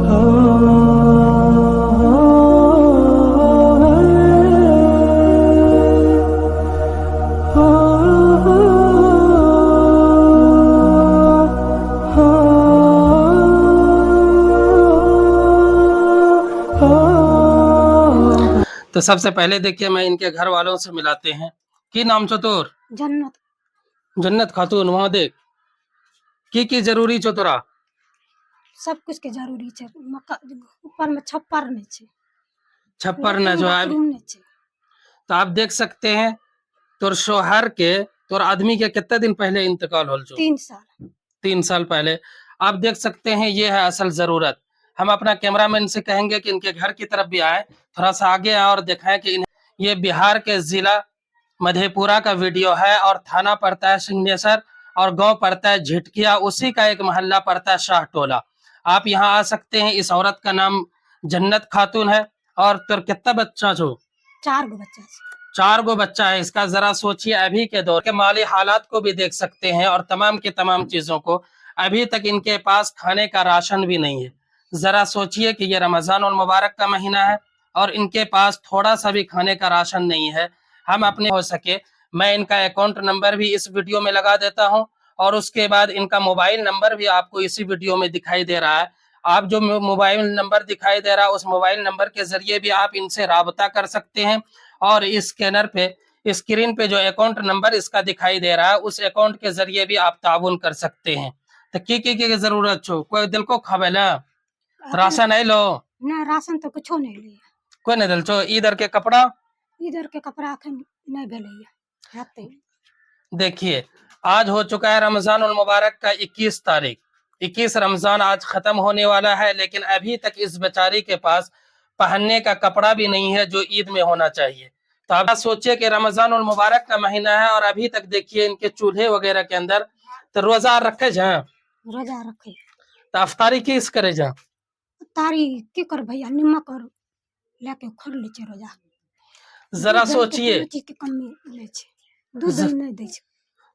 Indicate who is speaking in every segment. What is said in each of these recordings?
Speaker 1: तो सबसे पहले देखिए मैं इनके घर वालों से मिलाते हैं। की नाम छो तोर?
Speaker 2: जन्नत
Speaker 1: जन्नत खातून। वहां देख की जरूरी छो तोरा?
Speaker 2: सब कुछ के जरूरी छे। ऊपर में छप्पर नहीं छे,
Speaker 1: छप्पर न जो
Speaker 2: बाथरूम नहीं छे।
Speaker 1: तो आप देख सकते हैं तोर शोहर के तोर आदमी के कितने दिन पहले इंतकाल होल छो?
Speaker 2: 3 साल।
Speaker 1: 3 साल पहले। आप देख सकते हैं ये है असल जरूरत। हम अपना कैमरामैन से कहेंगे कि इनके घर की तरफ भी आए, थोड़ा सा आगे आए और दिखाएं कि ये बिहार के जिला मधेपुरा का वीडियो है और थाना पड़ता है सिंहेश्वर और गांव पड़ता है झिटकिया, उसी का एक मोहल्ला पड़ता है शाहटोला। आप यहाँ आ सकते हैं। इस औरत का नाम जन्नत खातून है। और तोर कितना बच्चा छो?
Speaker 2: 4 गो बच्चा छे।
Speaker 1: 4 गो बच्चा है। इसका जरा सोचिए, अभी के दौर के माली हालात को भी देख सकते हैं और तमाम की तमाम चीजों को। अभी तक इनके पास खाने का राशन भी नहीं है। जरा सोचिए कि ये रमजान और मुबारक का महीना है और इनके पास थोड़ा सा भी खाने का राशन नहीं है। हम अपने हो सके मैं इनका अकाउंट नंबर भी इस वीडियो में लगा देता हूं और उसके बाद इनका मोबाइल नंबर भी आपको इसी वीडियो में दिखाई दे रहा है। आप जो मोबाइल नंबर दिखाई दे रहा है उस मोबाइल नंबर के जरिए भी आप इनसे राबता कर सकते हैं और इस स्कैनर पे स्क्रीन पे जो अकाउंट नंबर इसका दिखाई दे रहा है उस अकाउंट के जरिए भी आप ताउन कर सकते हैं। तो की जरूरत छो? कोई दिल को खबेला राशन है लो
Speaker 2: ना राशन तो कुछो नहीं लिया।
Speaker 1: कोई नहीं दिल छो। इधर के कपड़ा
Speaker 2: अखन नहीं भेलैया हेतै।
Speaker 1: देखिए आज हो चुका है रमजान उल मुबारक का 21 तारीख। 21 रमजान आज खत्म होने वाला है, लेकिन अभी तक इस बेचारी के पास पहनने का कपड़ा भी नहीं है जो ईद में होना चाहिए। तो आप सोचिए कि रमजान उल मुबारक का महीना है और अभी तक देखिए इनके चूल्हे वगैरह के अंदर तो रोजा रखे जा
Speaker 2: रोजा रखे
Speaker 1: तो अफ्तारी किस करे जा
Speaker 2: तारी के कर भैया नमक और लेके खोल ले छे रोजा।
Speaker 1: जरा सोचिए,
Speaker 2: चीज के कमी नहीं छे, दूध नहीं दे छे।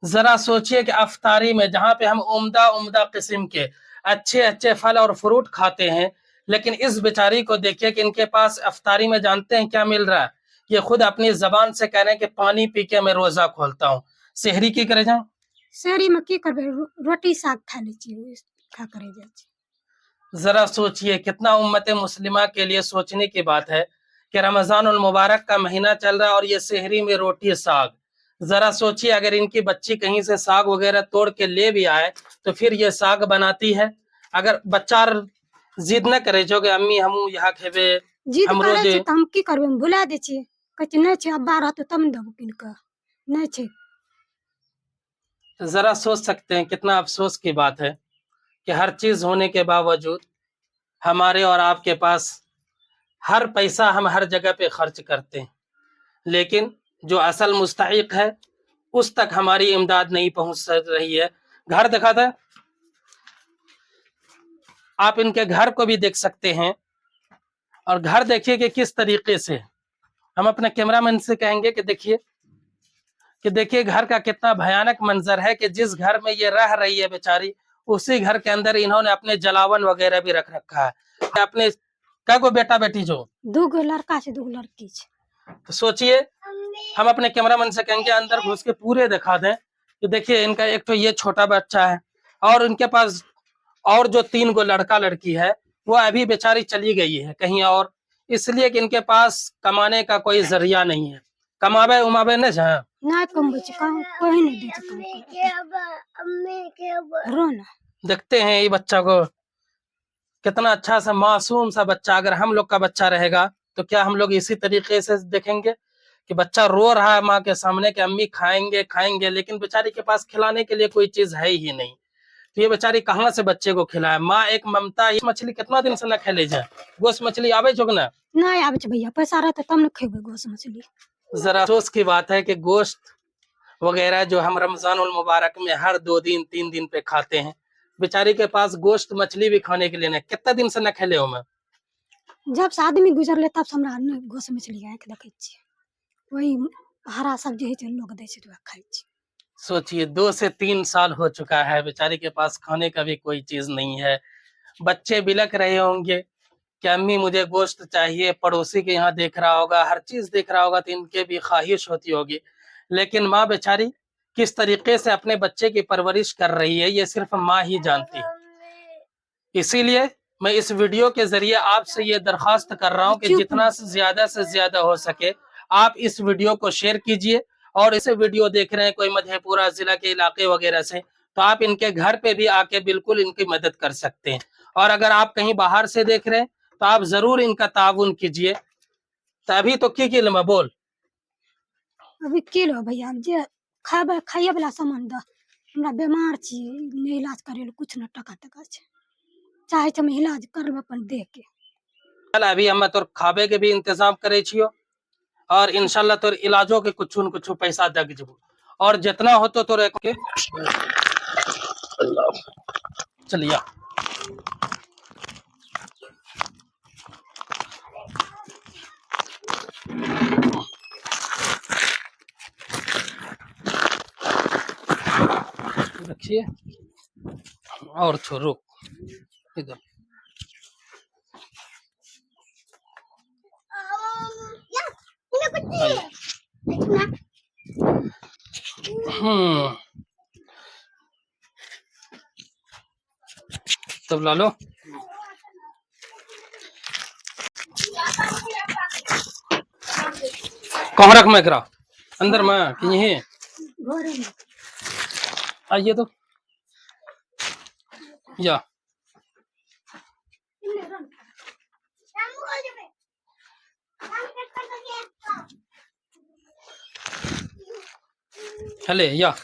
Speaker 1: जरा सोचिए कि अफ्तारी में जहाँ पे हम उम्दा उम्दा किस्म के अच्छे अच्छे फल और फ्रूट खाते हैं, लेकिन इस बेचारी को देखिए कि इनके पास अफ्तारी में जानते हैं क्या मिल रहा है? ये खुद अपनी जबान से कह रहे हैं कि पानी पी के मैं रोजा खोलता हूँ। सेहरी की करे जा?
Speaker 2: शहरी में की करबे, रोटी साग खा ले छी, खा करे जा छी।
Speaker 1: जरा सोचिए कितना उम्मत मुस्लिमा के लिए सोचने की बात है कि रमजान उल मुबारक का महीना चल रहा है और ये सेहरी में रोटी साग। जरा सोचिए अगर इनकी बच्ची कहीं से साग वगैरह तोड़ के ले भी आए तो फिर ये साग बनाती है। अगर बच्चा जिद न करे जो कि अम्मी हम यहाँ खेबे
Speaker 2: जिद
Speaker 1: हमरो
Speaker 2: करे
Speaker 1: दे,
Speaker 2: छे त हम की करबे, भुला दे छी। कहै नहीं छे अब्बा रहतो तब देबो किन के, नहीं छे।
Speaker 1: जरा सोच सकते हैं कितना अफसोस की बात है कि हर चीज होने के बावजूद हमारे और आपके पास हर पैसा हम हर जगह पे खर्च करते हैं, लेकिन जो असल मुस्तहिक है उस तक हमारी इमदाद नहीं पहुंच रही है। घर दिखाता है, आप इनके घर को भी देख सकते हैं और घर देखिए कि किस तरीके से। हम अपने कैमरामैन से कहेंगे कि देखिए घर का कितना भयानक मंजर है कि जिस घर में ये रह रही है बेचारी उसी घर के अंदर इन्होंने अपने जलावन वगैरह भी रख रखा है। अपने क्या को बेटा बेटी जो
Speaker 2: 2 गो लड़का छे 2 गो लड़की छे।
Speaker 1: तो सोचिए हम अपने कैमरामैन से कहेंगे अंदर घुस के पूरे दिखा दें कि देखिए इनका एक तो ये छोटा बच्चा है और इनके पास और जो 3 गो लड़का लड़की है वो अभी बेचारी चली गई है कहीं और, इसलिए कि इनके पास कमाने का कोई जरिया नहीं है। कमावे उमावे न जा
Speaker 2: ना कमबै छे, कोई नहीं दे छे काम। रो ना
Speaker 1: देखते हैं ये बच्चा को कितना अच्छा सा मासूम सा बच्चा। अगर हम लोग का बच्चा रहेगा तो क्या हम लोग इसी तरीके से देखेंगे कि बच्चा रो रहा है माँ के सामने कि अम्मी खाएंगे खाएंगे, लेकिन बेचारी के पास खिलाने के लिए कोई चीज है ही नहीं। तो ये बेचारी कहाँ से बच्चे को खिलाए? माँ एक ममता। ये मछली कितना दिन से न खेले जाए? गोश्त मछली आवे जो ना
Speaker 2: नहीं आवे छे भैया, पैसा रहता तब न खेबे गोश्त मछली।
Speaker 1: जरा अफसोस की बात है कि गोश्त वगैरह जो हम रमजान उल मुबारक में हर 2 दिन 3 दिन पे खाते हैं, बेचारी के पास गोश्त मछली भी खाने के लिए नहीं। कितना दिन से न खेले हो? मैं
Speaker 2: जब से आदमी गुजरले तब से हमरा न गोश्त मछली आँख देखे छी, वही हरा सब्जी है लोग दे छे तो खाई छी।
Speaker 1: सोचिए 2 से 3 साल हो चुका है, बेचारी के पास खाने का भी कोई चीज नहीं है बच्चे बिलक रहे होंगे कि अम्मी मुझे गोश्त चाहिए, पड़ोसी के यहाँ देख रहा होगा, हर चीज देख रहा होगा, तो इनके भी ख्वाहिश होती होगी। लेकिन माँ बेचारी किस तरीके से अपने बच्चे की परवरिश कर रही है, ये सिर्फ माँ ही जानती है। इसीलिए मैं इस वीडियो के जरिए आपसे ये दरखास्त कर रहा हूँ कि जितना से ज्यादा हो सके आप इस वीडियो को शेयर कीजिए। और इसे वीडियो देख रहे हैं कोई मधेपुरा जिला के इलाके वगैरह से, तो आप इनके घर पे भी आके बिल्कुल इनकी मदद कर सकते हैं। और अगर आप कहीं बाहर से देख रहे हैं तो आप जरूर इनका ताउन कीजिए। तो अभी तो की लम्बा बोल
Speaker 2: अभी किलो भैया जे खाइए वाला सामान द हमरा बीमार छी नहीं इलाज करे कुछ न टका टका छै चाहे हम इलाज करब अपन देह के।
Speaker 1: चल अभी हम तोर खाबे के भी इंतजाम करे छियो और इंशाल्लाह तोर इलाजों के कुछ न कुछ पैसा दग जबो और जितना हो तो तोरे के चलिया। रखिए और छोड़ो इधर। तब ला लो। कहाँ रख मैं करा अंदर में यही आइए तो या हले या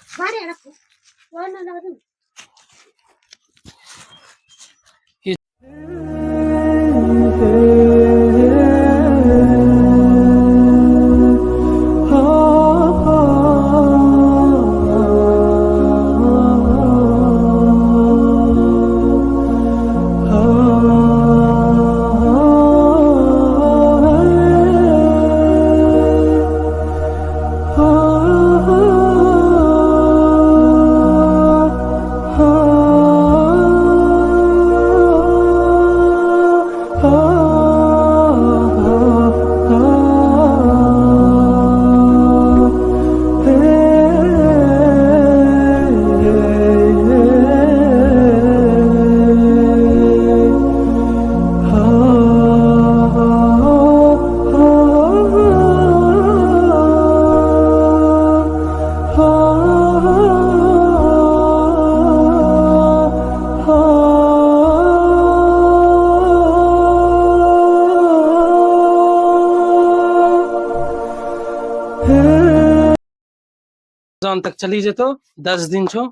Speaker 1: तक चली जे तो 10 दिन छो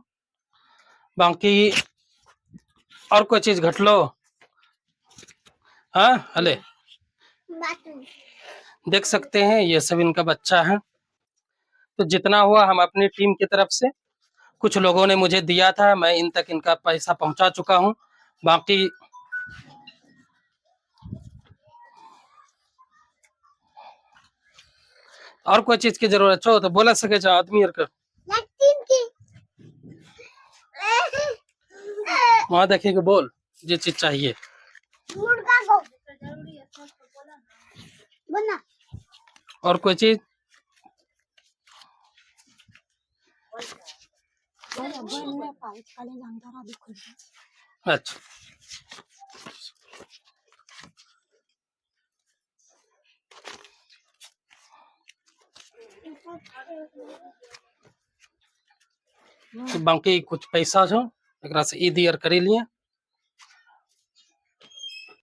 Speaker 1: बाकी और कोई चीज घटलो। हाँ हले देख सकते हैं ये सब इनका बच्चा है। तो जितना हुआ हम अपनी टीम की तरफ से कुछ लोगों ने मुझे दिया था, मैं इन तक इनका पैसा पहुंचा चुका हूं। बाकी और कोई चीज की जरूरत हो तो बोला सके जा आदमी का वहां देखे के बोल जो चीज चाहिए। और कोई चीज अच्छा तो बाकी कुछ पैसा छो एकरा से ई दियर करी लिए।